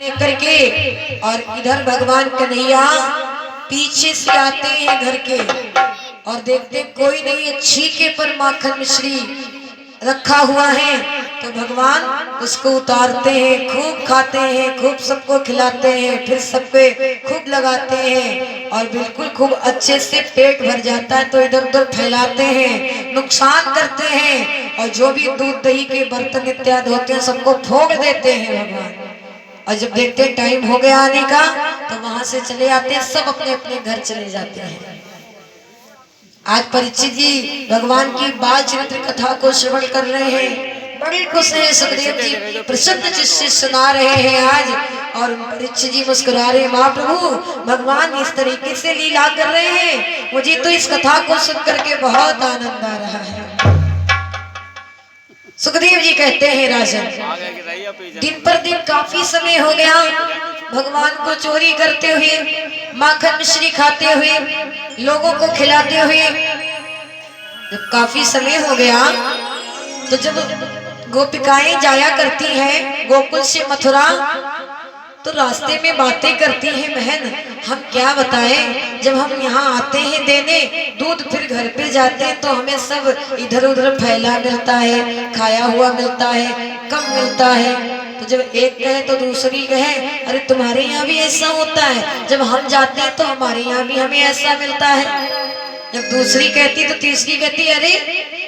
लेकर के और इधर भगवान कन्हैया पीछे से आते हैं घर के और देखते कोई नहीं है, छीके पर माखन मिश्री रखा हुआ है। तो भगवान उसको उतारते हैं, खूब खाते हैं, खूब सबको खिलाते हैं, फिर सब पे खूब लगाते हैं और बिल्कुल खूब अच्छे से पेट भर जाता है। तो इधर उधर फैलाते हैं, नुकसान करते हैं और जो भी दूध दही के बर्तन इत्यादि होते हैं सबको फोड़ देते हैं भगवान। और जब देखते हैं टाइम हो गया आने का तो वहां से चले आते हैं, सब अपने अपने घर चले जाते हैं। आज परीक्षित जी भगवान की बाल चरित्र कथा को श्रवण कर रहे हैं, बड़ी खुश है। सुखदेव जी प्रसन्न चित्त सुना रहे हैं आज, और परीक्षित जी मुस्कुरा रहे हैं, महाप्रभु भगवान इस तरीके से लीला कर रहे हैं, मुझे तो इस कथा को सुनकर के बहुत आनंद आ रहा है। सुखदेव जी कहते हैं, राजन दिन पर दिन काफी समय हो गया भगवान को चोरी करते हुए, माखन मिश्री खाते हुए, लोगों को खिलाते हुए। जब काफी समय हो गया तो जब गोपिकाएं जाया करती हैं गोकुल से मथुरा, तो रास्ते में बातें करती हैं, बहन हम क्या बताएं, जब हम यहाँ आते हैं देने दूध, फिर घर पे जाते हैं तो हमें सब इधर उधर फैला मिलता है, खाया हुआ मिलता है, कम मिलता है। तो जब एक कहे तो दूसरी कहे, अरे तुम्हारे यहाँ भी ऐसा होता है, जब हम जाते हैं तो हमारे यहाँ भी हमें ऐसा मिलता है। जब दूसरी कहती तो तीसरी कहती, अरे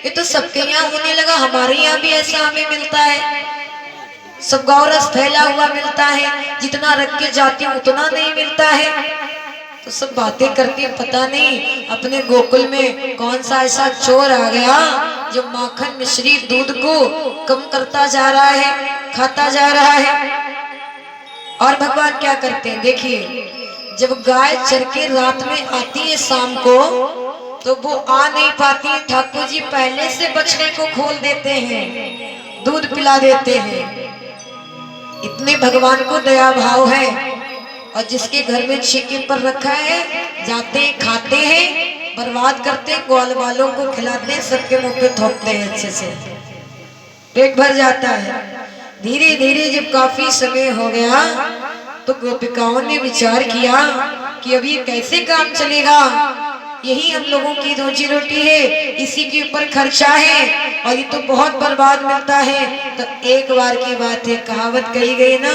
ये तो सबके यहाँ होने लगा, हमारे यहाँ भी ऐसा हमें मिलता है, सब गौरस फैला हुआ मिलता है, जितना रख के जाती हूँ उतना नहीं मिलता है। तो सब बातें करती, पता नहीं अपने गोकुल में कौन सा ऐसा चोर आ गया जो माखन मिश्री दूध को कम करता जा रहा है, खाता जा रहा है। और भगवान क्या करते हैं, देखिए जब गाय चर के रात में आती है शाम को, तो वो आ नहीं पाती, ठाकुर जी पहले से बछड़े को खोल देते हैं, दूध पिला देते हैं। इतने भगवान को दया भाव है। और जिसके घर में छीके पर रखा है, जाते हैं, खाते हैं, बर्बाद करते हैं, ग्वाल वालों को खिलाते हैं, सबके मुंह पे थोपते हैं, अच्छे से पेट भर जाता है। धीरे धीरे जब काफी समय हो गया तो गोपिकाओं ने विचार किया कि अब ये कैसे काम चलेगा, यही हम लोगों की रोजी रोटी है, इसी के ऊपर खर्चा है और ये तो बहुत बर्बाद मिलता है। तो एक बार की बात है, कहावत कही गई ना,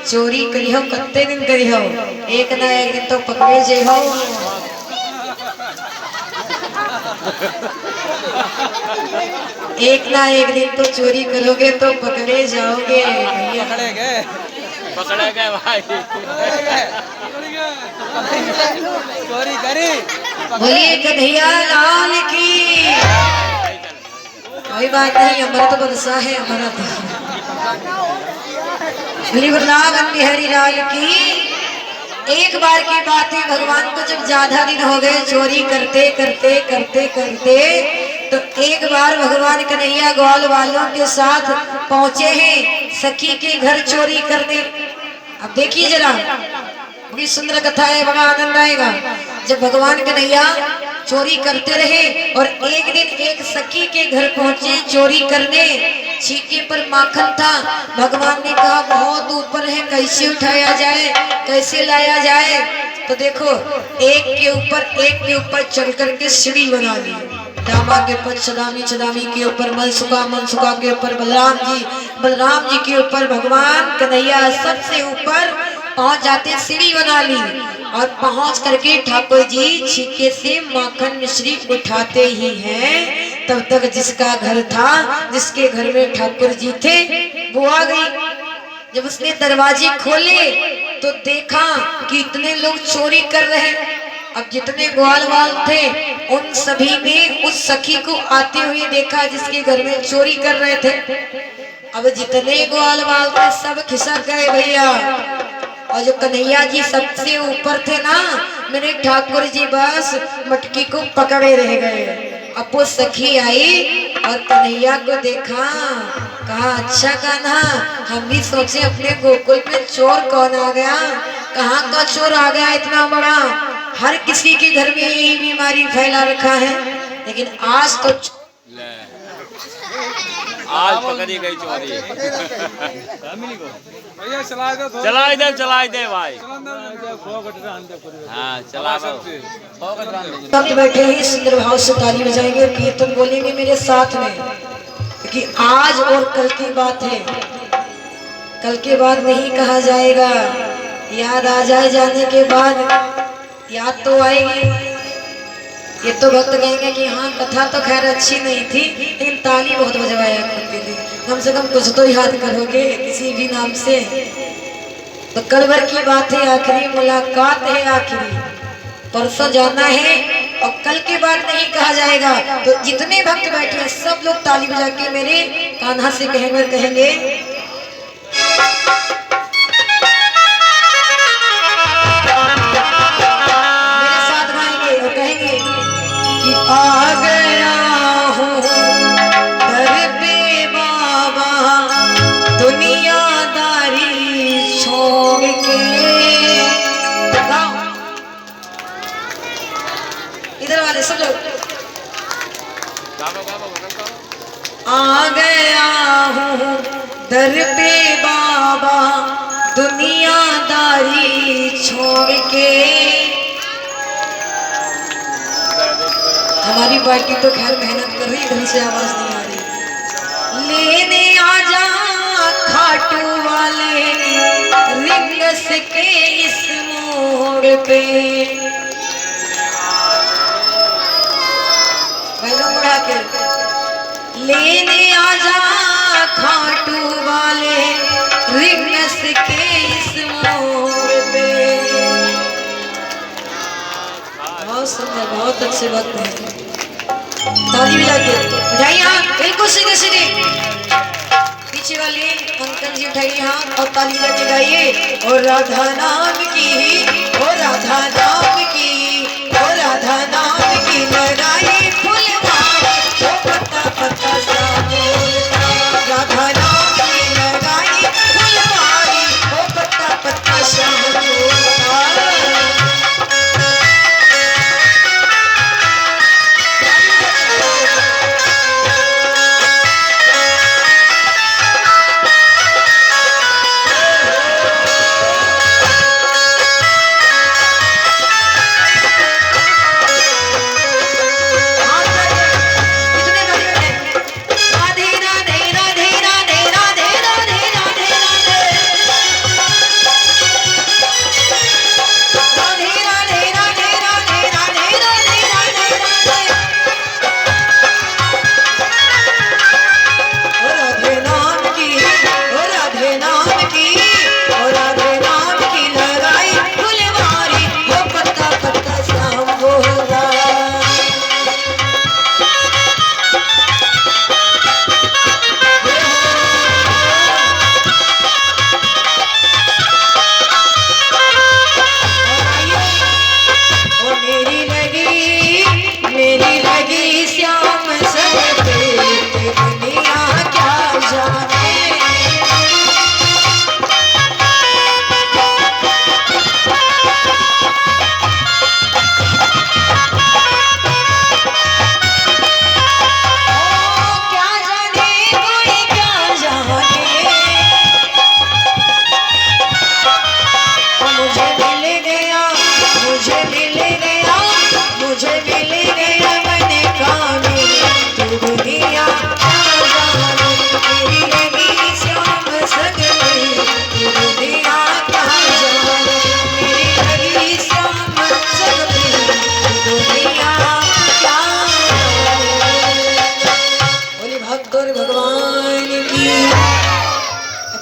चोरी करी हो कत्ते दिन करी हो, एक ना एक दिन तो पकड़े जे हो। एक ना एक दिन तो चोरी करोगे तो पकड़े जाओगे। पकड़े गए भाई, चोरी करी। बोलिए कन्हैया लाल की। कोई बात नहीं, अमृत बरसा है, अमृत। श्री वृंदावन बिहारी लाल की। एक बार की बात है, भगवान को जब ज्यादा दिन हो गए चोरी करते करते करते करते, तो एक बार भगवान कन्हैया ग्वाल वालों के साथ पहुंचे हैं सखी के घर चोरी करने। अब देखिए जरा, बड़ी सुंदर कथा है, बड़ा आनंद आएगा। जब भगवान कन्हैया चोरी करते रहे और एक दिन एक सखी के घर पहुंचे चोरी करने, छीके पर माखन था। भगवान ने कहा बहुत ऊपर है, कैसे उठाया जाए, कैसे लाया जाए। तो देखो एक के ऊपर चल करके सीढ़ी बना ली, दामा के ऊपर छदामी, छदामी के ऊपर मनसुखा, मनसुखा के ऊपर बलराम जी, बलराम जी के ऊपर भगवान कन्हैया, सबसे ऊपर पहुंच जाते, सीढ़ी बना ली और पहुंच करके ठाकुर जी छीके से माखन मिश्री उठाते ही हैं, तब तक जिसका घर था, जिसके घर में ठाकुर जी थे, वो आ गई। जब उसने दरवाजे खोले तो देखा कि इतने लोग चोरी कर रहे हैं। अब जितने ग्वाल वाल थे उन सभी ने उस सखी को आते हुए देखा जिसके घर में चोरी कर रहे थे। अब जितने ग्वाल वाल थे सब खिसक गए भैया, और जो कन्हैया जी सबसे ऊपर थे ना, मेरे ठाकुर जी बस मटकी को पकड़े रह गए। अब वो सखी आई और कन्हैया को देखा, कहा अच्छा कान्हा, हम भी सोचे अपने गोकुल में चोर कौन आ गया, कहाँ का चोर आ गया इतना बड़ा, हर किसी के घर में यही बीमारी फैला रखा है, लेकिन आज तो आज पकड़ी गई चोरी। भैया चला दो चलाई दे भाई। हाँ चला दो। भक्त बैठे ही सुंदर भाव से ताली बजाएंगे और कीर्तन बोलेंगे मेरे साथ में, क्योंकि आज और कल की बात है। कल के बाद नहीं कहा जाएगा, याद आ जाए जाने के बाद याद तो आएगी। ये तो भक्त कहेंगे कि हाँ कथा तो खैर अच्छी नहीं थी, लेकिन ताली बहुत बजवाया करती थी। कम से कम कुछ तो याद करोगे किसी भी नाम से। तो कल भर की बात है, आखिरी मुलाकात है, आखिरी परसों जाना है और कल के बाद नहीं कहा जाएगा। तो जितने भक्त बैठे हैं सब लोग ताली बजा के मेरे कान्हा से कहेंगे मेरे साथ गाएंगे और कहेंगे कि आ गया हूँ दर पे बाबा दुनियादारी छोड़ के। इधर वाले सब लोग आ गया हूँ दर पे बाबा दुनियादारी छोड़ के। हमारी पार्टी तो खैर मेहनत कर रही, ढंग से आवाज नहीं आ रही। लेने आ जा खाटू वाले रिंगस के इस मोड़ पे। बढ़ा के लेने आ जा खाटू वाले रिंगस के इस मोड़ पे। बहुत सुंदर, बहुत अच्छे वक्त है। ताली बजा के उठाइए हाथ, बिल्कुल सीधे सीधे। पीछे वाले अंकल जी उठाइए हाथ और ताली बजा के गाइए। और राधा नाम की, और राधा नाम की, और राधा नाम की लगाई फुलवारी, वो पत्ता पत्ता सा बोलता। राधा नाम की लगाई फुलवारी, वो पत्ता पत्ता सा बोलता।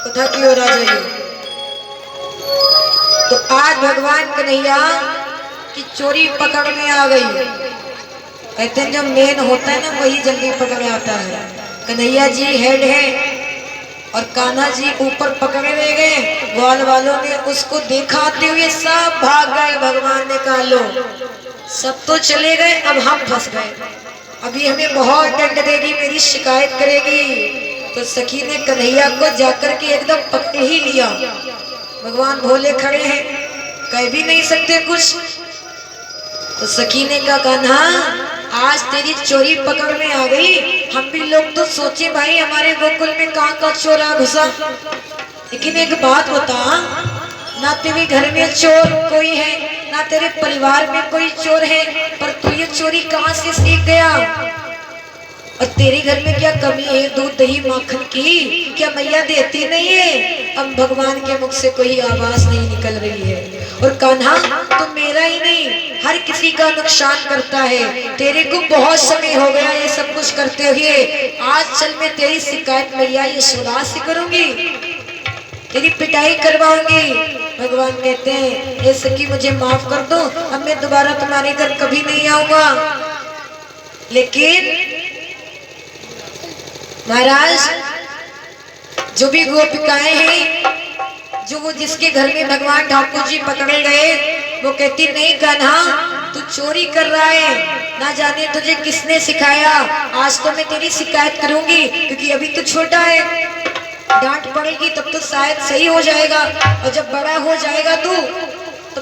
कथा की ओर आ जाइए। तो आज भगवान कन्हैया की चोरी पकड़ में आ गई। कहते हैं जब मेन होता है ना वही जल्दी पकड़ में आता है। कन्हैया जी हेड है और कान्हा जी ऊपर पकड़े रह गए। ग्वाल वालों ने उसको दिखाते हुए सब भाग गए। भगवान ने कहा लो सब तो चले गए, अब हम फंस गए, अभी हमें बहुत दंड देगी, मेरी शिकायत करेगी। तो सखी ने कन्हैया को जाकर के एकदम पकड़ ही लिया। भगवान भोले खड़े हैं, कह भी नहीं सकते कुछ। तो सखी ने कहा कान्हा आज तेरी चोरी पकड़ में आ गई। हम भी लोग तो सोचे भाई हमारे गोकुल में कहाँ का चोरा घुसा, लेकिन एक बात बता, ना तेरे घर में चोर कोई है, ना तेरे परिवार में कोई चोर है, पर तू ये चोरी कहाँ से सीख गया? और तेरे घर में क्या कमी है दूध दही माखन की? क्या मैया देती नहीं है? अब भगवान के मुख से कोई आवाज नहीं निकल रही है। और कान्हा तो मेरा ही नहीं, हर किसी का नुकसान करता है। तेरे को बहुत समय हो गया ये सब कुछ करते हुए। आज चल मैं तेरी शिकायत मैया यशोदा से करूंगी, तेरी पिटाई करवाऊंगी। भगवान कहते हैं ये सखी मुझे माफ कर दो, अब मैं दोबारा तुम्हारे घर कभी नहीं आऊंगा। लेकिन महाराज जो भी गोपिकाएं हैं, जो वो जिसके घर में भगवान ठाकुर जी पकड़े गए, वो कहती नहीं कान्हा तू चोरी कर रहा है, ना जाने तुझे किसने सिखाया। आज तो मैं तेरी शिकायत करूंगी, क्योंकि अभी तू छोटा है, डांट पड़ेगी तब तो शायद सही हो जाएगा, और जब बड़ा हो जाएगा तू तो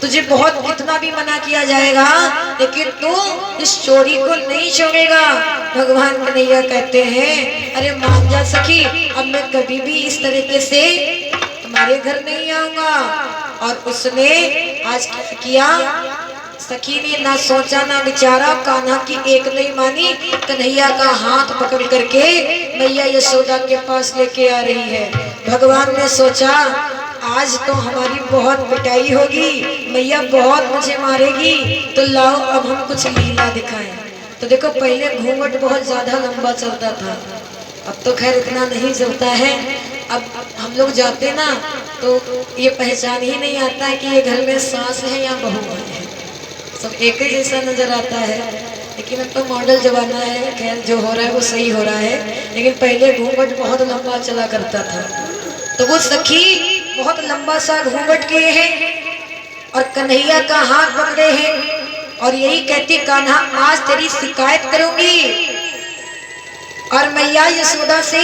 तुझे बहुत कितना भी मना किया जाएगा, लेकिन तू इस चोरी को नहीं छोड़ेगा। भगवान कन्हैया कहते हैं अरे मान जा सखी, अब मैं कभी भी इस तरीके से तुम्हारे घर नहीं आऊंगा। और उसने आज क्या किया, सखी ने ना सोचा ना विचारा, कान्हा की एक नहीं मानी, कन्हैया का हाथ पकड़ करके मैया यशोदा के पास लेके आ रही है। भगवान ने सोचा आज तो हमारी बहुत पिटाई होगी, मैया बहुत मुझे मारेगी, तो लाओ अब हम कुछ लीला दिखाएं। तो देखो पहले घूंघट बहुत ज्यादा लंबा चलता था, अब तो खैर इतना नहीं चलता है। अब हम लोग जाते ना तो ये पहचान ही नहीं आता है कि ये घर में सास है या बहू है, सब एक ही जैसा नजर आता है। लेकिन अब तो मॉडल जमाना है, खैर जो हो रहा है वो सही हो रहा है, लेकिन पहले घूंघट बहुत लंबा चला करता था। तो वो सखी बहुत लंबा सा घूंघट किए हैं और कन्हैया का हाथ पकड़े हैं, और यही कहती कान्हा आज तेरी शिकायत करूंगी और मैया यशोदा से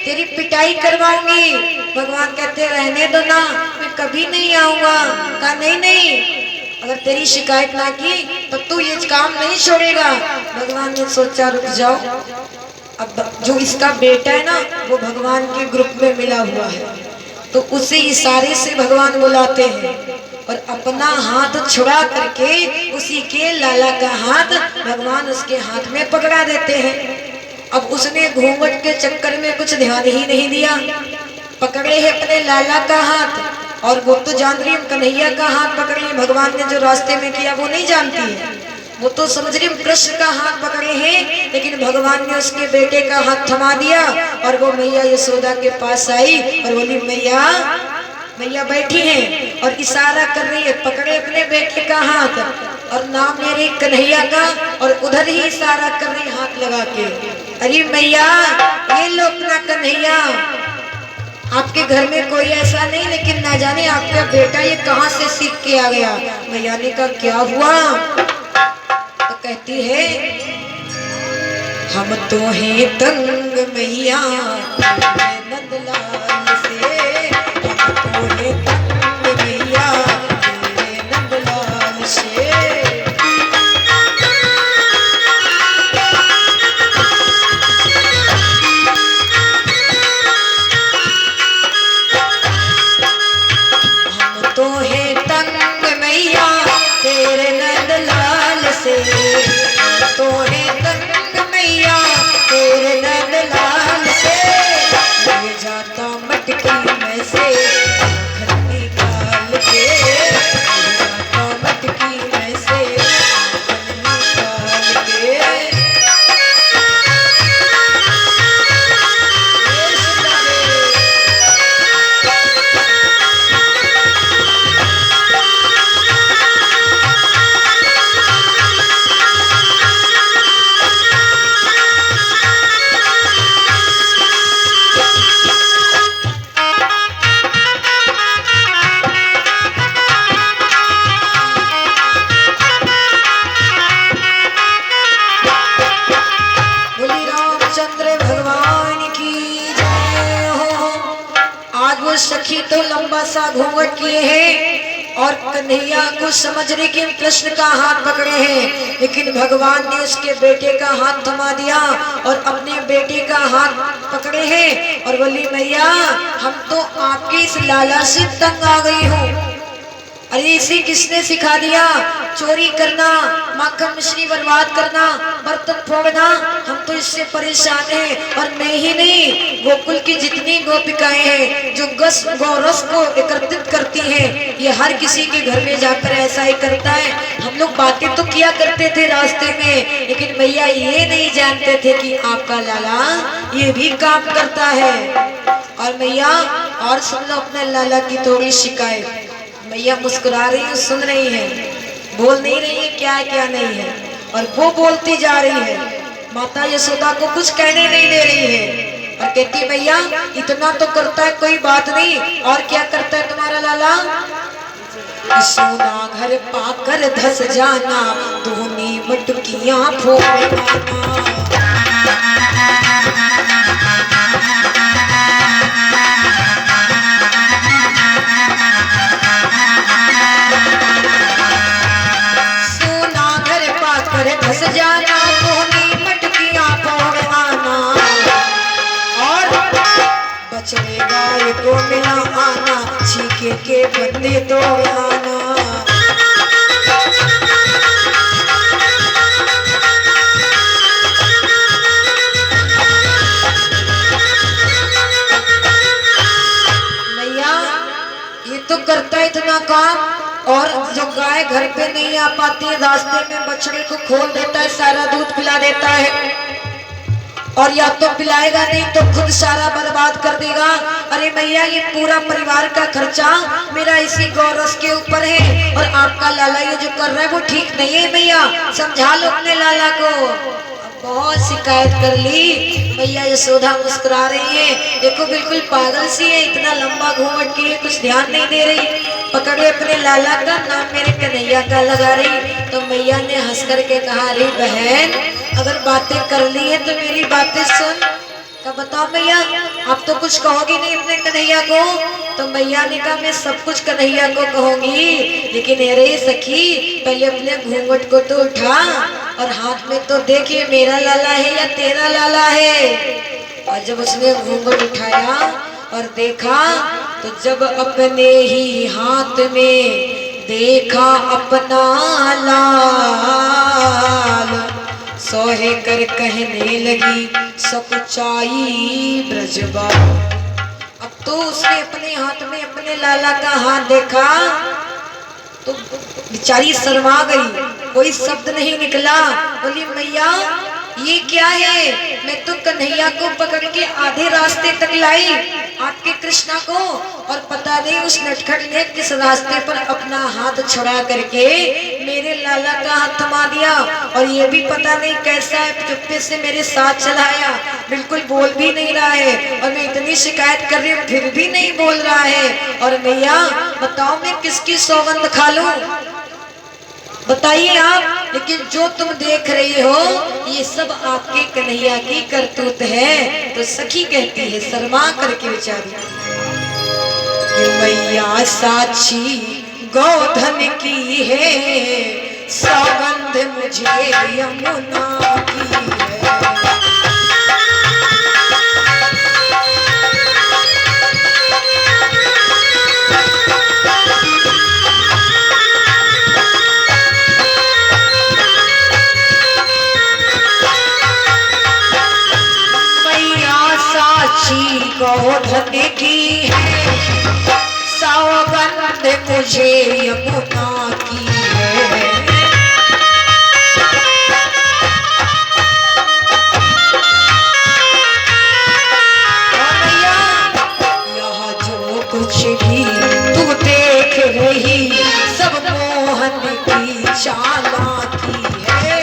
तेरी पिटाई करवाऊंगी। भगवान कहते रहने दो ना, मैं कभी नहीं आऊंगा। कहा नहीं नहीं, अगर तेरी शिकायत ना की तब तू ये काम नहीं छोड़ेगा। भगवान ने सोचा रुक जाओ, अब जो इसका बेटा है ना वो भगवान के ग्रुप में मिला हुआ है, तो उसे इशारे से भगवान बुलाते हैं और अपना हाथ छुड़ा करके उसी के लाला का हाथ भगवान उसके हाथ में पकड़ा देते हैं। अब उसने घूंघट के चक्कर में कुछ ध्यान ही नहीं दिया, पकड़े है अपने लाला का हाथ, और वो तो जान रही है कन्हैया का हाथ पकड़े हैं। भगवान ने जो रास्ते में किया वो नहीं जानती है, वो तो समझ रही कृष्ण का हाथ पकड़े हैं, लेकिन भगवान ने उसके बेटे का हाथ थमा दिया और वो मैया यशोदा के पास आई और बोली मैया, मैया बैठी हैं और इशारा कर रही है, पकड़े अपने बेटे का हाथ और नाम ले रही कन्हैया का, और उधर ही इशारा कर रही हाथ लगा के, अरे मैया ये लो अपना कन्हैया, आपके घर में कोई ऐसा नहीं, लेकिन ना जाने आपका बेटा ये कहाँ से सीख के आ गया। मैया ने कहा क्या हुआ? तो कहती है हम तो हैं तंग मैया नंदलाल से, हम तो हैं तंग मैया नंदलाल से। हम तो हैं तंग मैया तेरे नंदलाल से, हम तो हैं तंग मैया तेरे नंदलाल से, ले जाता मटकी में से घर निकाल के, ले जाता मटकी में से घर निकाल के। सखी तो लंबा सा घूंघट किए हैं और कन्हैया को समझ रही कि कृष्ण का हाथ पकड़े हैं, लेकिन भगवान ने उसके बेटे का हाथ थमा दिया और अपने बेटे का हाथ पकड़े हैं और बोली मैया हम तो आपके इस लाला से तंग आ गई हूँ। अरे इसे किसने सिखा दिया? चोरी करना, माखन मिश्री बर्बाद करना, बर्तन फोड़ना, हम तो इससे परेशान हैं। और मैं ही नहीं, गोकुल की जितनी गोपिकाएं हैं जो गौरस को एकत्रित करती हैं, ये हर किसी के घर में जाकर ऐसा ही करता है। हम लोग बातें तो किया करते थे रास्ते में, लेकिन भैया ये नहीं जानते थे कि आपका लाला ये भी काम करता है। और मैया और सुन लो अपने लाला की थोड़ी शिकायत। मैया मुस्कुरा रही है, सुन रही है, बोल नहीं रही है क्या क्या नहीं है, और वो बोलती जा रही है। माता यशोदा को कुछ कहने नहीं दे रही है और कहती भैया इतना तो करता है, कोई बात नहीं, और क्या करता है तुम्हारा लाला? सोना घर पाकर धस जाना, धोनी मटकियां फोड़ना। धस जाना, धोनी मटकियां फोड़ना, और बछड़े गाय को मिला आना, छीके के बंदे तो आना। मैया ये तो करता इतना काम, और जो गाय घर पे नहीं आ पाती है, रास्ते में बछड़े को खोल देता है, सारा दूध पिला देता है, और या तो पिलाएगा नहीं तो खुद सारा बर्बाद कर देगा। अरे भैया ये पूरा परिवार का खर्चा मेरा इसी गौरस के ऊपर है, और आपका लाला ये जो कर रहा है वो ठीक नहीं है। भैया समझा लो अपने लाला को। बहुत शिकायत कर ली। भैया यशोदा मुस्कुरा रही है, देखो बिल्कुल पागल सी है, इतना लंबा घूंघट की है, कुछ ध्यान नहीं दे रही। पकड़े अपने लाला का नाम मेरे कन्हैया का लगा रही। तो मैया ने हंस करके कहा अरे बहन अगर बातें कर ली है तो मेरी बातें सुन। तो बताओ भैया आप तो कुछ कहोगी नहीं अपने कन्हैया को? तो मैया ने कहा मैं सब कुछ कन्हैया को कहूंगी, लेकिन अरे सखी पहले अपने घूंघट को तो उठा और हाथ में तो देखिए मेरा लाला है या तेरा लाला है। और जब उसने घूंघट उठाया और देखा तो जब अपने ही हाथ में देखा अपना लाल, सोहे कर कहने लगी सकुचाई ब्रजबा। अब तो उसने अपने हाथ में अपने लाला का हाथ देखा तो बेचारी शर्मा गई, कोई शब्द नहीं निकला। बोली मैया ये क्या है? मैं तो कन्हैया को पकड़ के आधे रास्ते तक लाई, आपके कृष्णा को, और पता नहीं उस नटखट ने किस रास्ते पर अपना हाथ छुड़ा करके मेरे लाला का हाथ थमा दिया, और ये भी पता नहीं कैसा है चुप्पे से मेरे साथ चलाया, बिल्कुल बोल भी नहीं रहा है, और मैं इतनी शिकायत कर रही हूँ फिर भी नहीं बोल रहा है। और मैया बताओ मैं किसकी सौगंध खा लूं? बताइए आप। लेकिन जो तुम देख रही हो ये सब आपके कन्हैया की करतूत है। तो सखी कहती है शर्मा करके बेचारी कि मैया साक्षी गोधन की है, सौगंध मुझे यमुना की है। गोधन की है, सौगंध मुझे यमुना की है। यहाँ जो कुछ भी तू देख रही सब मोहन की चालाकी है।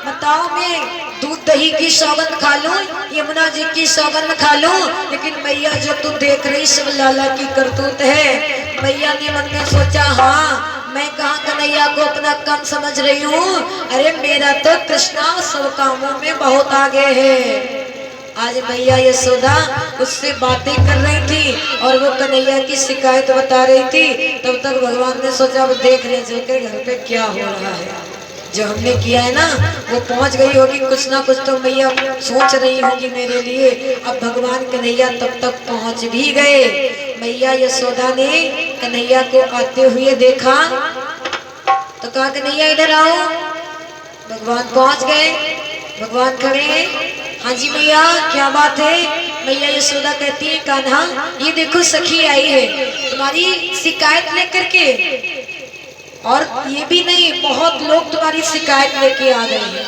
बताओ मैं दूध दही की सौगंध खा लूं, यमुना जी की सौगंध खा लूं, लेकिन मैया जो तू देख रही सब लाला की करतूत है। मैया ने मन में सोचा, हाँ मैं कहाँ कन्हैया को अपना कम समझ रही हूँ, अरे मेरा तो कृष्णा सब कामों में बहुत आगे है। आज मैया यशोदा उससे बातें कर रही थी और वो कन्हैया की शिकायत बता रही थी। तब तक भगवान ने सोचा अब देख ले चलकर घर पे क्या हो रहा है, जो हमने किया है ना वो पहुंच गई होगी, कुछ ना कुछ तो मैया सोच रही होगी मेरे लिए। अब भगवान कन्हैया तब तक पहुंच भी गए। मैया यशोदा ने कन्हैया को आते हुए देखा तो कहा कन्हैया इधर आओ। भगवान पहुंच गए, भगवान खड़े हैं। हाँ जी मैया क्या बात है। मैया यशोदा कहती है कान्हा ये देखो सखी आई है तुम्हारी शिकायत लेकर के, और ये भी नहीं बहुत लोग तुम्हारी शिकायत लेके आ गए हैं।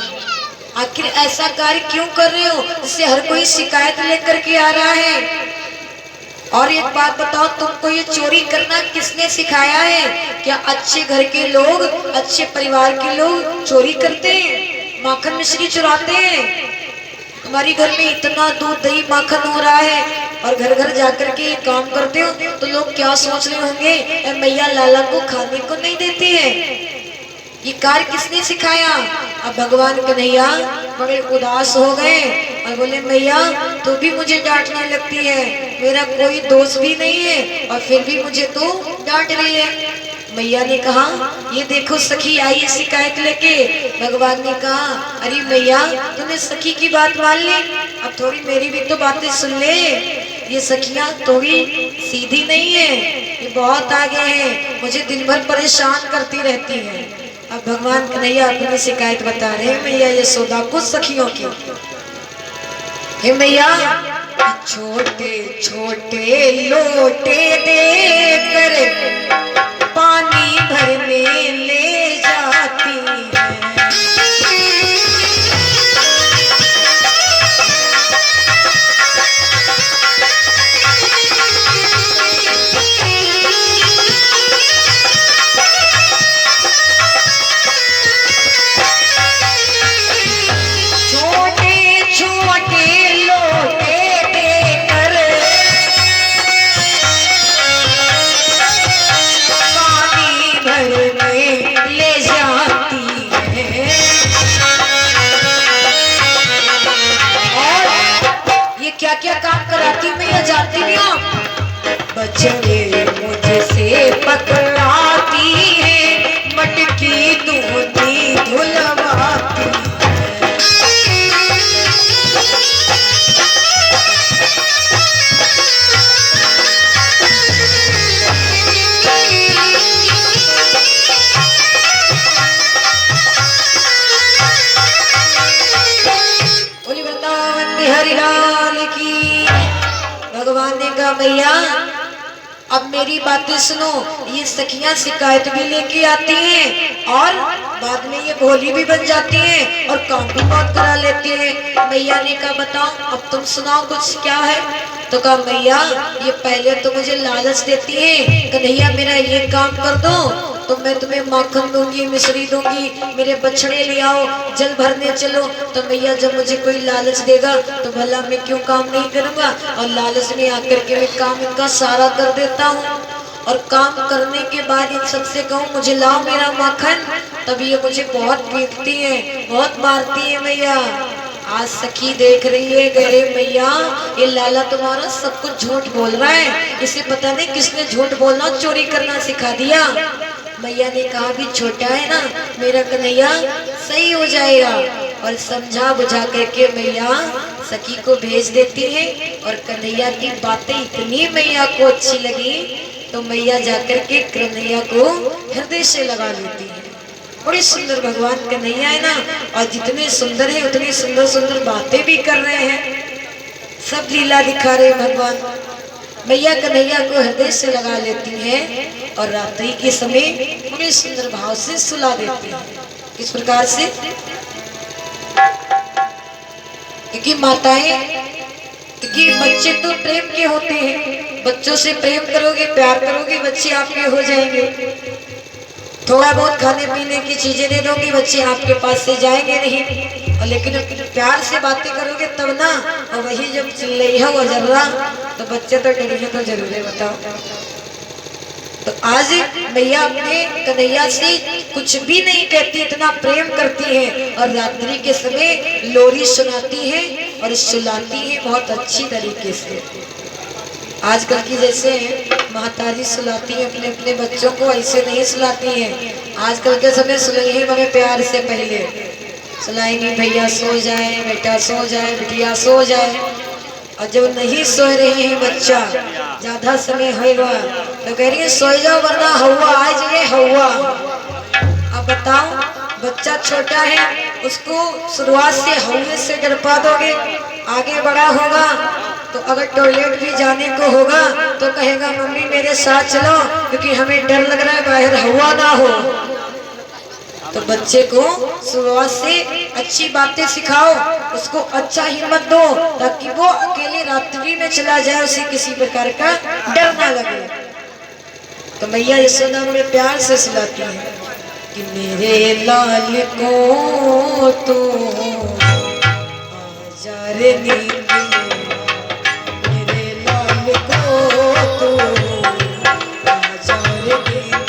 आखिर ऐसा कार्य क्यों कर रहे हो जिससे हर कोई शिकायत लेकर के आ रहा है। और एक बात बताओ तुमको ये चोरी करना किसने सिखाया है। क्या अच्छे घर के लोग अच्छे परिवार के लोग चोरी करते हैं, माखन मिश्री चुराते हैं। तुम्हारी घर में इतना दूध दही माखन हो रहा है और घर घर जाकर के काम करते हो तो लोग क्या सोच रहे होंगे, मैया लाला को खाने को नहीं देती है। ये कार्य किसने सिखाया। अब भगवान कन्हैया बड़े उदास हो गए और बोले मैया तो भी मुझे डांटने लगती है, मेरा कोई दोष भी नहीं है और फिर भी मुझे तो डांट रही है। मैया ने कहा ये देखो सखी आई शिकायत लेके। भगवान ने कहा अरे मैया तूने सखी की बात मान ली, अब थोड़ी मेरी भी तो बातें सुन ले। ये सखियां थोड़ी सीधी नहीं है, ये बहुत आगे है, मुझे दिन भर परेशान करती रहती है। अब भगवान कन्हैया अपनी शिकायत बता रहे हैं मैया यशोदा को सखियों की। हे मैया छोटे छोटे लोटे देकर पानी भरने ले जाती है। छोटे छोटे लोटे देकर पानी भरने ले जाती है। और ये क्या क्या काम कराती मैं ये जानती नहीं हूँ। बचड़े मुझसे पकड़ाती है, मटकी दूधी धुलवाती है। हरिलाल की। भगवान ने कहा भैया अब मेरी बातें सुनो, ये सखियां शिकायत भी लेके आती हैं और बाद में ये भोली भी बन जाती हैं और काम भी बहुत करा लेती हैं। मैया ने कहा बताओ अब तुम सुनाओ कुछ क्या है। तो कहा मैया ये पहले तो मुझे लालच देती है, कन्हैया मेरा ये काम कर दो तो मैं तुम्हें माखन दूंगी मिश्री दूंगी, मेरे बछड़े ले आओ, जल भरने चलो। तो मैया जब मुझे कोई लालच देगा तो भला मैं क्यों काम नहीं करूंगा, और लालच में आकर के मैं काम इनका सारा कर देता हूँ। और काम करने के बाद इन सबसे कहूँ मुझे लाओ मेरा माखन, तब ये मुझे बहुत पीटती है, बहुत मारती है। मैया आज सखी देख रही है, गहरे मैया ये लाला तुम्हारा सब कुछ झूठ बोल रहा है, इसे पता नहीं किसने झूठ बोलना चोरी करना सिखा दिया। मैया ने कहा भी छोटा है ना मेरा कन्हैया सही हो जाएगा, और समझा बुझा करके मैया सखी को भेज देती है। और कन्हैया की बातें इतनी मैया को अच्छी लगी तो मैया जाकर के कन्हैया को हृदय से लगा लेती है। बड़ी सुंदर भगवान कन्हैया है ना, और जितने सुंदर है उतनी सुंदर सुंदर बातें भी कर रहे हैं, सब लीला दिखा रहे भगवान। मैया कन्हैया को हृदय से लगा लेती है और रात्रि के समय बड़े सुंदर भाव से सुला देती है। किस प्रकार से, क्योंकि माताएं, क्योंकि बच्चे तो प्रेम के होते हैं, बच्चों से प्रेम करोगे प्यार करोगे बच्चे आपके हो जाएंगे। थोड़ा बहुत खाने पीने की चीजें दे दोगे बच्चे आपके पास से जाएंगे नहीं, और लेकिन प्यार से बातें करोगे तब ना। और वही जब चिल्लैया वो जर्रा तो बच्चे तो डरेंगे तो जरूर है, बताओ। आज मैया अपने कन्हैया से कुछ भी नहीं कहती, इतना प्रेम करती है और रात्रि के समय लोरी सुनाती है और सुलाती है बहुत अच्छी तरीके से। आजकल की जैसे महतारी सुलाती है अपने अपने बच्चों को, ऐसे नहीं सुलाती है। आजकल के समय सुलाई है मगर प्यार से, पहले सुलाएंगी भैया सो जाए, बेटा सो जाए, बिटिया सो जाए। और जब नहीं सो रहे हैं बच्चा, ज्यादा समय होगा तो कह रही है सो जाओ वरना हवा आ जाए हवा। अब बताओ बच्चा छोटा है, उसको शुरुआत से हवा से डरपा दोगे, आगे बड़ा होगा तो अगर टॉयलेट भी जाने को होगा तो कहेगा मम्मी मेरे साथ चलो क्योंकि हमें डर लग रहा है बाहर हवा ना हो। तो बच्चे को शुरुआत से अच्छी बातें सिखाओ, उसको अच्छा हिम्मत दो ताकि वो अकेले रात्रि में चला जाए, उसे किसी प्रकार का डर ना लगे। तो मैया यशोदा बड़े प्यार से सुलाती है कि मेरे लाल को तो आजा रे नींद, मेरे लाल को तो आजा रे नींद।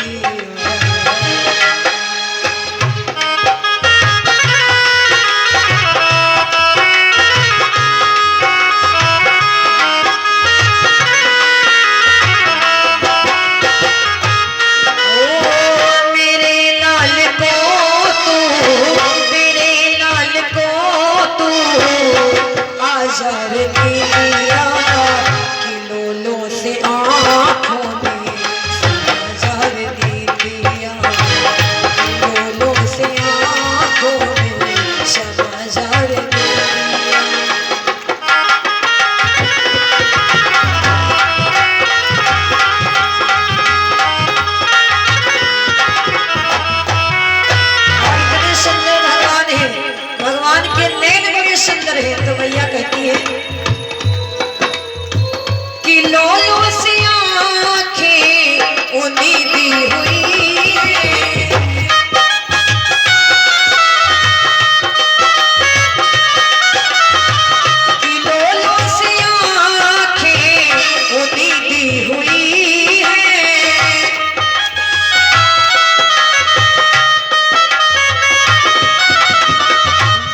सुंदर है तो मैया कहती है कि लोलो से आंखें उन्नीदी हुई, कि लोलो से आंखें उन्नीदी हुई है।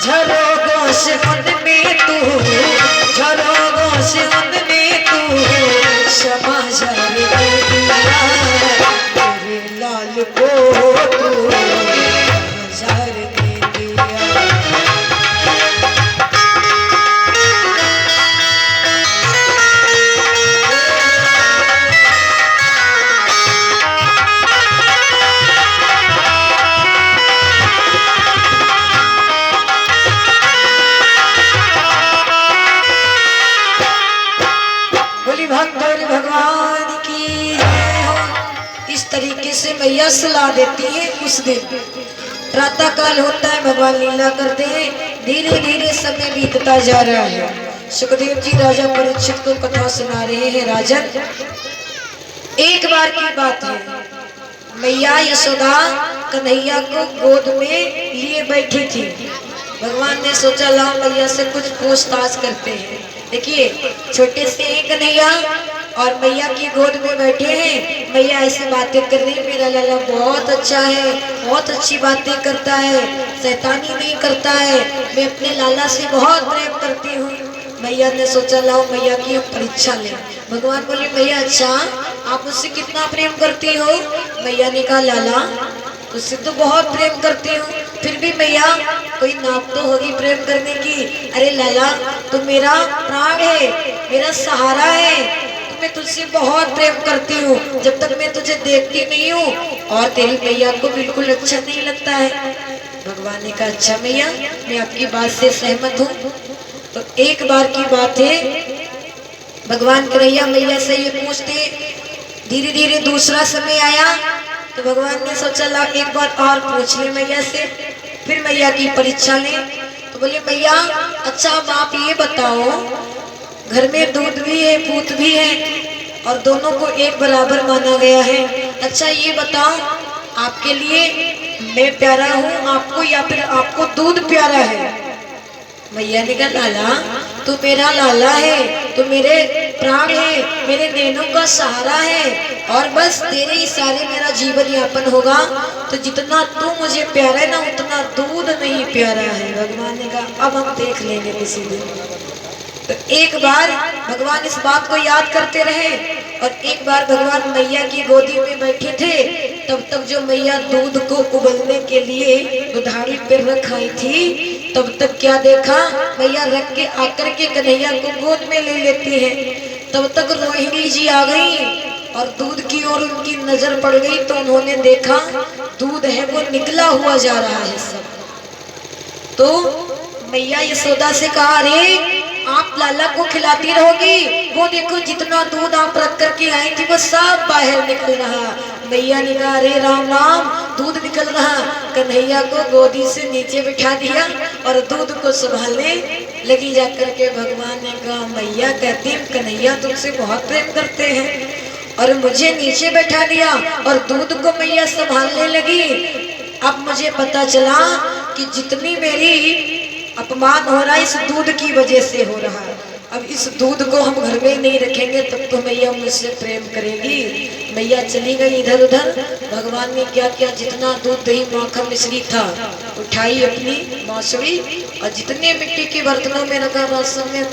झरोगों से मन में तू, झरोगों से मन में तू क्षमा जार दे दिया, तेरे लाल को तू जार दे दिया। भगवान की जय हो। इस तरीके से मैया सुला देती है। उस दिन प्रातः काल होता है, भगवान लीला करते हैं, धीरे धीरे समय बीतता जा रहा है। सुखदेव जी राजा परीक्षित को कथा सुना रहे हैं। राजन, एक बार की बात है, मैया यशोदा कन्हैया को गोद में लिए बैठी थी। भगवान ने सोचा लाओ मैया से कुछ पूछताछ करते हैं। देखिए छोटे से एक कन्हैया और मैया की गोद में बैठे हैं। मैया ऐसे बातें कर रही, मेरा लाला बहुत अच्छा है, बहुत अच्छी बातें करता है, शैतानी नहीं करता है, मैं अपने लाला से बहुत प्रेम करती हूँ। मैया ने सोचा लाओ मैया की हम परीक्षा लें। भगवान बोले मैया अच्छा आप मुझसे कितना प्रेम करती हो? मैया ने कहा लाला उससे तो बहुत प्रेम करती हूँ, फिर भी मैया कोई नाप तो होगी प्रेम करने की। अरे लाला तू मेरा प्राण है, मेरा सहारा है, तो मैं तुझसे बहुत प्रेम करती हूँ जब तक मैं तुझे देखती नहीं हूँ, और तेरी मैया को बिल्कुल अच्छा नहीं लगता है। भगवान ने कहा अच्छा मैया मैं आपकी बात से सहमत हूँ। तो एक बार की बात है, भगवान कन्हैया मैया से ये पूछते, धीरे धीरे दूसरा समय आया तो भगवान ने सोचा ला एक बार और पूछ ले मैया से, फिर मैया की परीक्षा लें। तो बोले मैया अच्छा अब आप ये बताओ, घर में दूध भी है पूत भी है और दोनों को एक बराबर माना गया है। अच्छा ये बताओ आपके लिए मैं प्यारा हूँ आपको या फिर आपको दूध प्यारा है? मैया ने कहा लाला तू मेरा लाला है, तू मेरे प्राण है, मेरे नैनों का सहारा है, और बस तेरे इशारे मेरा जीवन यापन होगा। तो जितना तू मुझे प्यारा है ना, उतना दूध नहीं प्यारा है। भगवान ने कहा अब हम देख लेंगे किसी दिन। तो एक बार भगवान इस बात को याद करते रहे, और एक बार भगवान मैया की गोदी में बैठे थे। तब तक जो मैया दूध को उबलने के लिए दुधारी पे रखाई थी, तब तक क्या देखा, मैया रख के आकर के कन्हैया को गोद में ले लेती है। तब तक रोहिणी जी आ गई और दूध की ओर उनकी नजर पड़ गई, तो उन्होंने देखा दूध है वो निकला हुआ जा रहा है सब। तो मैया यशोदा से कहा, अरे आप लाला को खिलाती रहोगी, वो देखो जितना दूध आप रख करके आई थी वो सब बाहर निकल रहा। मैया ने कहा, अरे राम राम, दूध निकल रहा। कन्हैया को गोदी से नीचे बिठा दिया और दूध को संभालने लगी जाकर के। भगवान ने कहा, मैया कहती कन्हैया तुमसे बहुत प्रेम करते हैं, और मुझे नीचे बैठा दिया और दूध को मैया संभालने लगी। अब मुझे पता चला कि जितनी मेरी अपमान हो रहा है इस दूध की वजह से हो रहा है। अब इस दूध को हम घर में नहीं रखेंगे तब तो मैया मुझसे प्रेम करेगी। मैया चली गई इधर उधर। भगवान ने क्या किया, जितना दूध दही माखन मिश्री था उठाई अपनी बांसुरी, और जितने मिट्टी के बर्तनों में रखा राशन में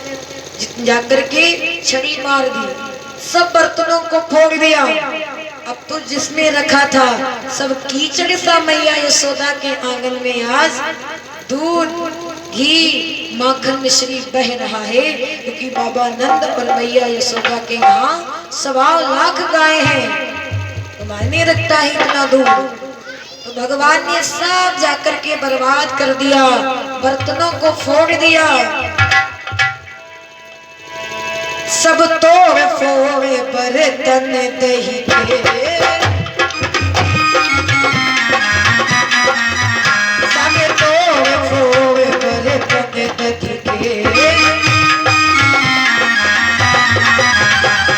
जाकर के छड़ी मार दी, सब बर्तनों को फोड़ दिया। अब तो जिसमें रखा था सब कीचड़ सा मैया यशोदा के आंगन में आज दूध घी माखन मिश्री बह रहा है, क्योंकि बाबा नंद और मैया यशोदा के यहाँ 1.25 लाख गाय हैं, तो मायने रखता है इतना दूध। तो भगवान ने सब जाकर के बर्बाद कर दिया, बर्तनों को फोड़ दिया, सब तोड़ फोड़ बर्तन दही के, सब तोड़ फोड़ बर्तन दही के,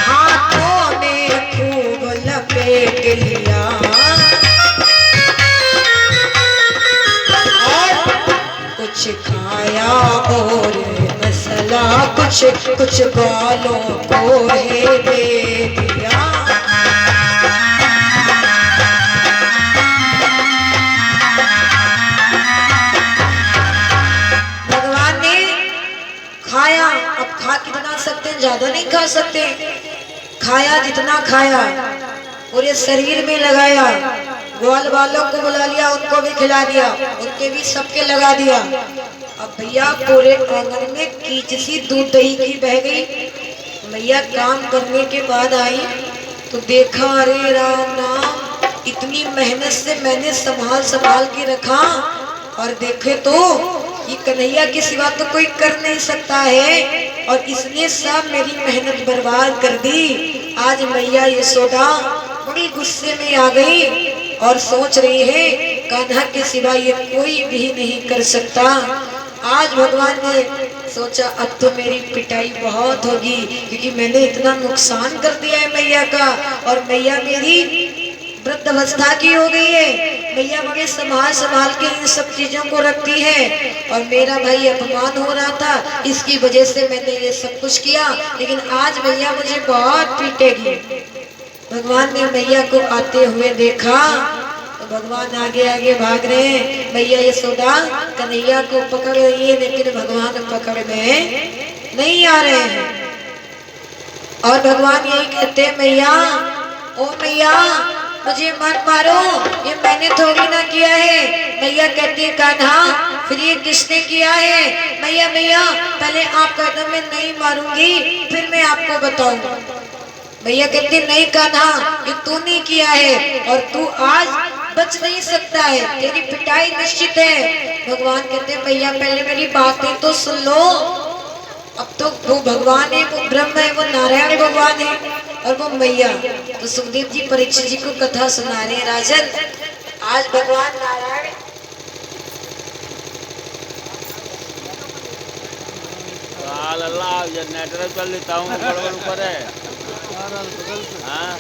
हाथों में खूब लपेट लिया, और कुछ खाया और मसाला कुछ बालों को है दे दिया। भगवान ने खाया, अब खा कितना सकते हैं, ज्यादा नहीं खा सकते। खाया जितना खाया पूरे शरीर में लगाया, ग्वाल वालों को बुला लिया, उनको भी खिला दिया, उनके भी सबके लगा दिया। अब भैया पूरे आंगन में कीच सी दूध दही की बह गई। मैया काम करने के बाद आई तो देखा, अरे राम राम, इतनी मेहनत से मैंने संभाल के रखा, और देखे तो ये कन्हैया के सिवा तो कोई कर नहीं सकता है, और इसने सब मेरी मेहनत बर्बाद कर दी। आज मैया यशोदा बड़ी गुस्से में आ गई और सोच रही है कान्हा के सिवा ये कोई भी नहीं कर सकता। आज भगवान ने सोचा अब तो मेरी पिटाई बहुत होगी, क्योंकि मैंने इतना नुकसान कर दिया है मैया का, और मैया मेरी वृद्धावस्था की हो गई है। मैया बड़े संभाल के इन सब चीजों को रखती है, और मेरा भाई अपमान हो रहा था, इसकी वजह से मैंने ये सब कुछ किया, लेकिन आज मैया मुझे बहुत पीटेगी। भगवान ने मैया को आते हुए देखा तो भगवान आगे आगे भाग रहे हैं। मैया यशोदा कन्हैया को पकड़ रही है, लेकिन भगवान पकड़ में नहीं आ रहे हैं। और भगवान यही कहते हैं, मैया ओ मैया मुझे मत मारो, ये मैंने थोड़ी ना किया है। मैया कहती है, कान्हा फिर ये किसने किया है? मैया मैया पहले आप कहते मैं नहीं मारूंगी, फिर मैं आपको बताऊंगा। मैया कहती नहीं कान्हा, ये तूने किया है, और तू आज बच नहीं सकता है, तेरी पिटाई निश्चित है। भगवान कहते भैया पहले मेरी बातें तो सुन लो। अब तो वो भगवान है, वो ब्रह्म है, वो नारायण भगवान है, और वो मैया। तो सुखदेव जी परीक्षित जी को कथा सुना रहे हैं, राजन आज भगवान नारायण अल्लाह जनरेटर चल लेता हूँ ऊपर है। हाँ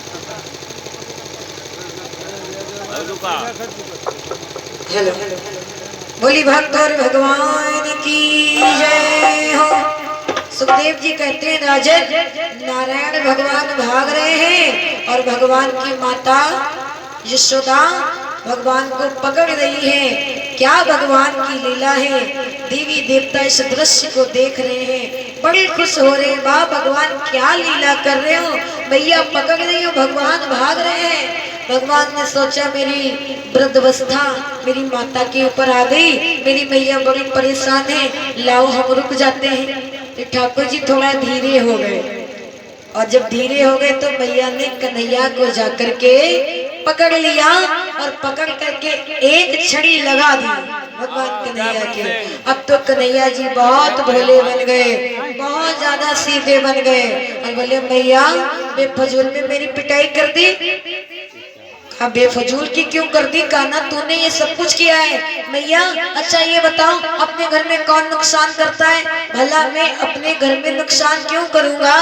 हेलो बोली भक्त और भगवान की जय हो। सुखदेव जी कहते हैं राजन, नारायण भगवान भाग रहे हैं और भगवान की माता यशोदा भगवान को पकड़ रही है। क्या भगवान की लीला है। देवी देवता इस दृश्य को देख रहे हैं, बड़े खुश हो रहे हैं। वाह भगवान क्या लीला कर रहे हो, मैया पकड़ रही हो, भगवान भाग रहे हैं। भगवान ने सोचा मेरी वृद्धावस्था मेरी माता के ऊपर आ गई, मेरी मैया बड़ी परेशान है, लाओ हम रुक जाते हैं। तो ठाकुर जी थोड़ा धीरे हो गए, और जब धीरे हो गए तो मैया ने कन्हैया को जाकर के पकड़ लिया और पकड़ करके एक छड़ी लगा दी भगवान कन्हैया के। अब तो कन्हैया जी बहुत भोले बन गए, बहुत ज्यादा सीधे बन गए और बोले मैया बेफजूल में मेरी पिटाई कर दी। अब बेफजूल की क्यों कर दी, कान्हा तूने ये सब कुछ किया है। मैया अच्छा ये बताओ अपने घर में कौन नुकसान करता है, भला मैं अपने घर में नुकसान क्यों करूंगा,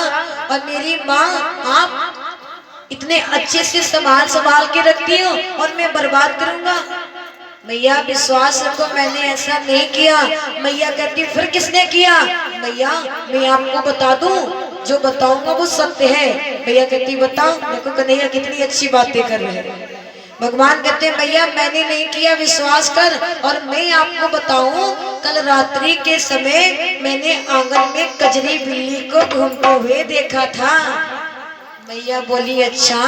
और मेरी माँ आप इतने अच्छे से संभाल के रखती हो और मैं बर्बाद करूंगा। मैया विश्वास रखो मैंने ऐसा नहीं किया। मैया कहती फिर किसने किया। मैया मैं आपको बता दूं, जो बताऊंगा वो सत्य है। मैया कहती बताओ। देखो कन्हैया कितनी अच्छी बातें कर रहे हैं। भगवान कहते मैया मैंने नहीं किया, विश्वास कर। और मैं आपको बताऊं, कल रात्रि के समय मैंने आंगन में कजरी बिल्ली को घूमते हुए देखा था। मैया बोली अच्छा,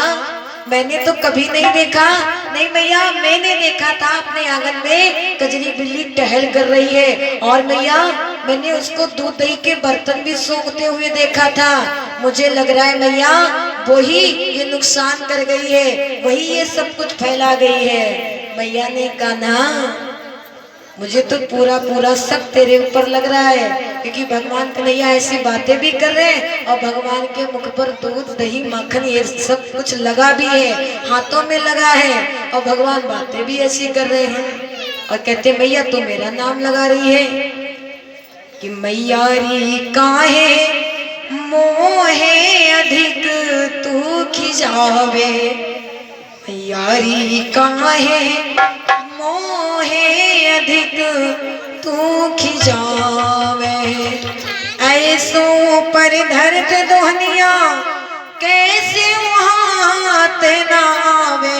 मैंने तो कभी नहीं देखा। नहीं मैया मैंने देखा था, अपने आंगन में कजरी बिल्ली टहल कर रही है, और मैया मैंने उसको दूध दही के बर्तन भी सूंघते हुए देखा था। मुझे लग रहा है मैया वही ये नुकसान कर गई है, वही ये सब कुछ फैला गई है। मैया ने कहा ना मुझे तो पूरा पूरा शक तेरे ऊपर लग रहा है, क्योंकि भगवान कन्हैया ऐसी बातें भी कर रहे हैं और भगवान के मुख पर दूध दही माखन ये सब कुछ लगा भी है, हाथों में लगा है, और भगवान बातें भी ऐसी कर रहे हैं। और कहते मैया तू मेरा नाम लगा रही है कि मैयारी काहे मोहे अधिक तू खिजावे, मैयारी काहे मोहे अधिक तू खिजावे, ऐसो पर धरत दोहनिया कैसे वहाँ ना आवे,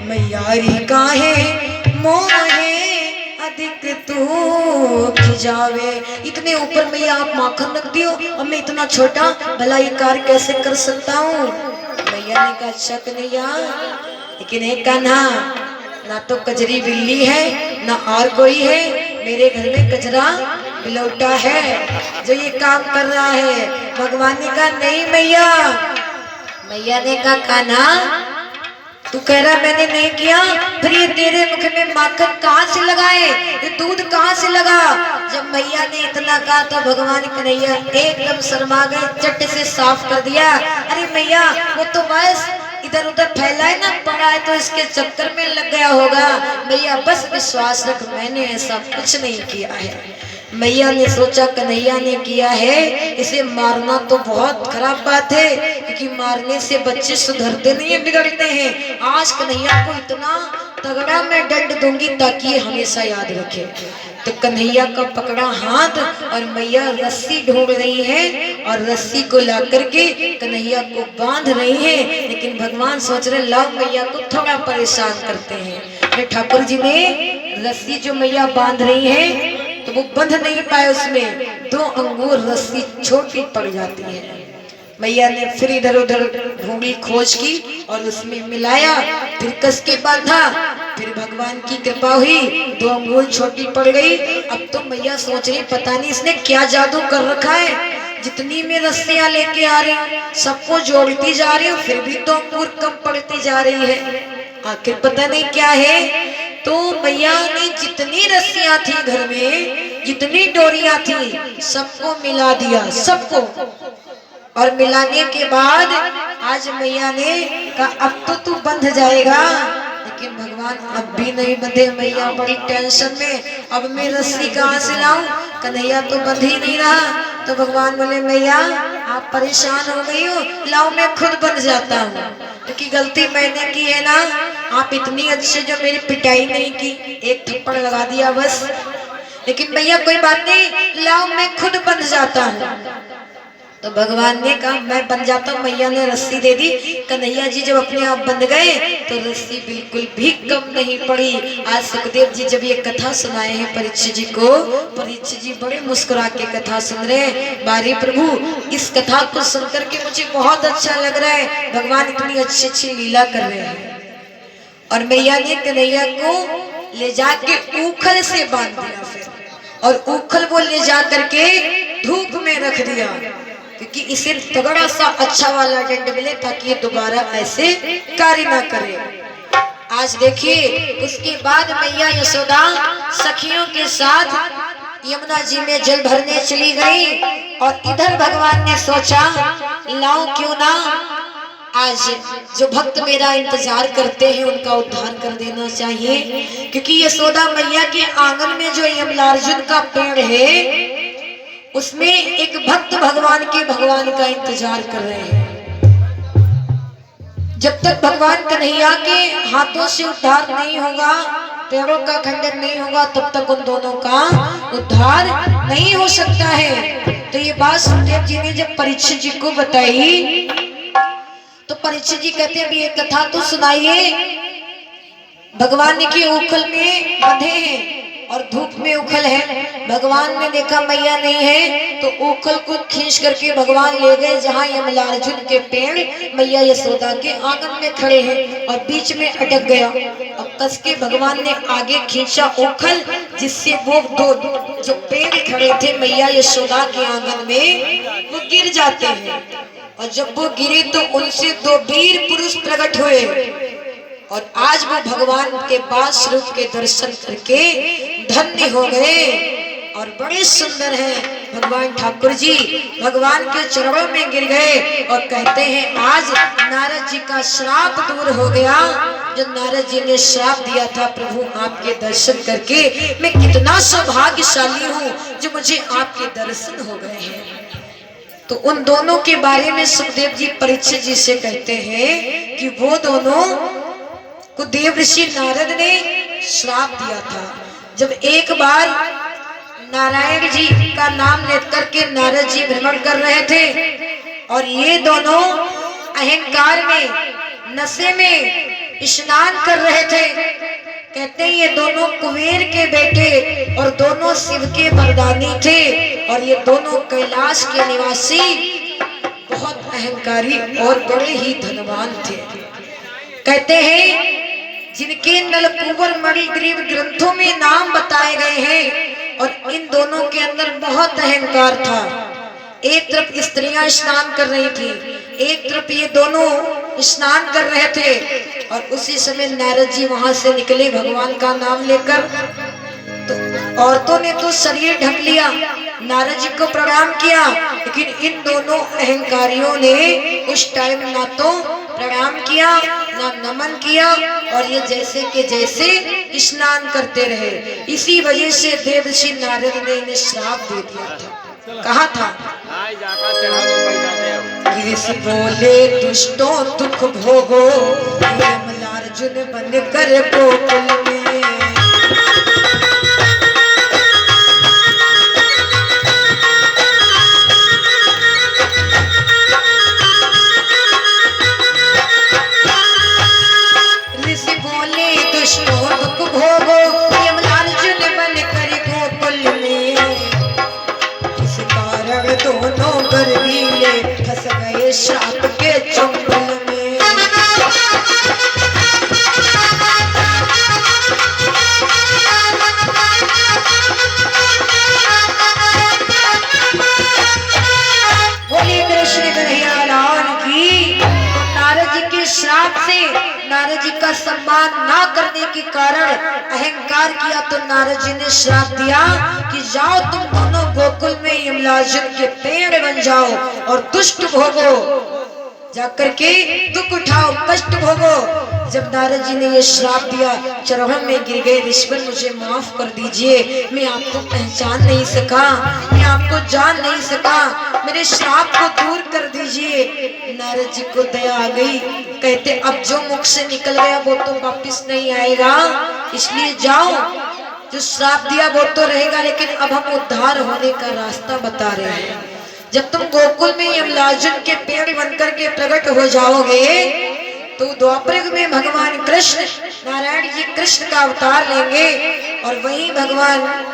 मैयारी काहे मोहे अधिक तू खिजावे। इतने ऊपर मैया आप माखन रख दियो और मैं इतना छोटा, भला ये कार्य कैसे कर सकता हूँ। मैया ने कहा अच्छा कन्हैया, लेकिन एक कान्हा ना तो कजरी बिल्ली है ना और कोई है, मेरे घर में कचरा बिलौटा है जो ये काम कर रहा है। भगवान ने कहा नहीं मैया। मैया ने कहा कान्हा तू कह रहा मैंने नहीं किया, फिर ये तेरे मुख में माखन कहाँ से लगाए, ये दूध कहाँ से लगा। जब मैया ने इतना कहा तो भगवान कन्हैया एकदम शर्मा गए, चट से साफ कर दिया। अरे मैया वो तो बस इधर उधर फैला है ना, पड़ा है तो इसके चक्कर में लग गया होगा। मैया बस विश्वास रख मैंने ऐसा कुछ नहीं किया है। मैया ने सोचा कन्हैया ने किया है, इसे मारना तो बहुत खराब बात है, क्योंकि मारने से बच्चे सुधरते नहीं है, बिगड़ते हैं। आज कन्हैया को इतना तगड़ा मैं दंड दूंगी ताकि ये हमेशा याद रखे। तो कन्हैया का पकड़ा हाथ और मैया रस्सी ढूंढ रही है और रस्सी को ला करके कन्हैया को बांध रही है। लेकिन भगवान सोच रहे लाओ मैया को थोड़ा परेशान करते हैं। ठाकुर जी ने रस्सी जो मैया बांध रही है तो वो बंध नहीं पाए, उसमें 2 अंगूर रस्सी छोटी पड़ जाती है। मैया ने फिर इधर उधर ढूंढी, खोज की और उसमें मिलाया, फिर कस के बांधा। फिर भगवान की कृपा हुई, 2 अंगूर छोटी पड़ गई। अब तो मैया सोच रही पता नहीं इसने क्या जादू कर रखा है, जितनी में रस्सियां लेके आ रही सबको जोड़ती जा रही हूँ, फिर भी 2 अंगूर कम पड़ती जा रही है। आखिर पता नहीं क्या है। तो मैया ने जितनी रस्सियां थी घर में, जितनी डोरियां थी, सबको मिला दिया, सबको। और मिलाने के बाद आज मैया ने कहा अब तो तू बंध जाएगा, लेकिन भगवान अब भी नहीं बंधे। मैया बड़ी टेंशन में, अब मैं रस्सी कहाँ से लाऊं, कन्हैया तो बंध ही नहीं रहा। तो भगवान बोले मैया आप परेशान हो गई हो, लाओ मैं खुद बंध जाता हूँ, क्योंकि गलती मैंने की है ना। आप इतनी अच्छे जो मेरी पिटाई नहीं की, एक थप्पड़ लगा दिया बस, लेकिन भैया कोई बात नहीं, लाओ मैं खुद बंध जाता हूँ। तो भगवान ने कहा मैं बन जाता हूँ। मैया ने रस्सी दे दी। कन्हैया जी जब अपने आप बंध गए तो रस्सी बिल्कुल भी कम नहीं पड़ी। आज सुखदेव जी जब ये कथा सुनाए हैं परीक्षित जी को, परीक्षित जी बड़े मुस्कुरा के कथा सुन रहे हैं। बारी प्रभु, इस कथा को सुनकर के मुझे बहुत अच्छा लग रहा है। भगवान इतनी अच्छी अच्छी लीला कर रहे हैं। और मैया ने कन्हैया को ले जाके ऊखल से बांध दिया फिर, और ऊखल वो ले जा करके धूप में रख दिया, क्योंकि इसे तगड़ा सा अच्छा वाला दंड मिले ताकि ये दोबारा ऐसे कार्य ना करे। आज देखिए उसके बाद मैया यशोदा सखियों के साथ यमुना जी में जल भरने चली गई। और इधर भगवान ने सोचा लाओ क्यों ना आज जो भक्त मेरा इंतजार करते हैं उनका उद्धार कर देना चाहिए, क्योंकि यशोदा मैया के आंगन में जो यमलार्जुन का पेड़ है उसमें एक भक्त भगवान का इंतजार कर रहे हैं। जब तक भगवान कन्हैया के हाथों से उद्धार नहीं होगा, पेड़ों का खंडन नहीं होगा, तब तक उन दोनों का उद्धार नहीं हो सकता है। तो ये बात सुखदेव जी ने जब परीक्षित जी को बताई तो परीक्षित जी कहते हैं अभी ये कथा तो सुनाइए। भगवान के ऊखल में बंधे हैं और धूप में उखल है। भगवान ने देखा मैया नहीं है तो उखल को खींच करके भगवान ले गए जहाँ यमलार्जुन के पेड़ मैया यशोदा के आंगन में खड़े हैं, और बीच में अटक गया। अब कस के भगवान ने आगे खींचा उखल, जिससे वो दो जो पेड़ खड़े थे मैया यशोदा के आंगन में वो गिर जाते हैं। और जब वो गिरे तो उनसे दो वीर पुरुष प्रकट हुए, और आज वो भगवान के बास रूप के दर्शन करके धन्य हो गए। और बड़े सुंदर हैं भगवान ठाकुर जी, भगवान के चरणों में गिर गए और कहते हैं आज नारद जी का श्राप दूर हो गया। जो नारद जी ने श्राप दिया था प्रभु आपके दर्शन करके मैं कितना सौभाग्यशाली हूँ जो मुझे आपके दर्शन हो गए हैं। तो उन दोनों के बारे में सुखदेव जी परीक्षित जी से कहते हैं कि वो दोनों को देव ऋषि नारद ने श्राप दिया था। जब एक बार नारायण जी का नाम लेकर के नारद जी भ्रमण कर रहे थे और ये दोनों अहंकार में नशे में स्नान कर रहे थे। कहते हैं ये दोनों कुबेर के बेटे और दोनों शिव के वरदानी थे, और ये दोनों कैलाश के निवासी बहुत अहंकारी और बड़े ही धनवान थे। कहते हैं जिनके नलकुबर मणिग्रीव ग्रंथों में नाम बताए गए हैं, और इन दोनों के अंदर बहुत अहंकार था। एक तरफ स्त्रियां स्नान कर रही थी, एक तरफ ये दोनों स्नान कर रहे थे, और उसी समय नारद जी वहां से निकले भगवान का नाम लेकर। तो औरतों ने तो शरीर ढक लिया, नारद जी को प्रणाम किया, लेकिन इन दोनों अहंकारियों ने उस टाइम ना तो प्रणाम किया ना नमन किया, और ये जैसे के जैसे स्नान करते रहे। इसी वजह से देवर्षि नारद ने इन्हें श्राप दे दिया था। कहा था ऋषि बोले दुष्टों दुख भोगो यमलार्जुन बन कर गोकुल में। ऋषि बोले दुष्टों दुख भोगो यमलार्जुन बन कर गोकुल में। इस कारण दोनों गर्वीले फंस गए श्राप के चंगुल में। बोलिए कृष्ण कन्हैया लाल की। नारद जी के श्राप से नारद जी का सम्मान ना करने के कारण अहंकार किया, तो नारद जी ने श्राप दिया कि जाओ तुम दोनों गोकुल में यमलार्जुन के पेड़ बन जाओ और दुष्ट भोगो, जाकर के दुख उठाओ, कष्ट भोगो। जब नारद जी ने ये श्राप दिया चरणों में गिर गए, ऋषिवर मुझे माफ कर दीजिए, मैं आपको पहचान नहीं सका, मैं आपको जान नहीं सका, मेरे श्राप को दूर कर दीजिए। नारद जी को दया आ गई, कहते अब जो मुख से निकल गया वो तो वापिस नहीं आएगा, इसलिए जाओ जो श्राप दिया वो तो रहेगा, लेकिन अब हम उद्धार होने का रास्ता बता रहे हैं। जब तुम गोकुल में यमलार्जुन के पेड़ बनकर के प्रकट हो जाओगे तो द्वापर युग में भगवान कृष्ण, नारायण जी कृष्ण का अवतार लेंगे और वही भगवान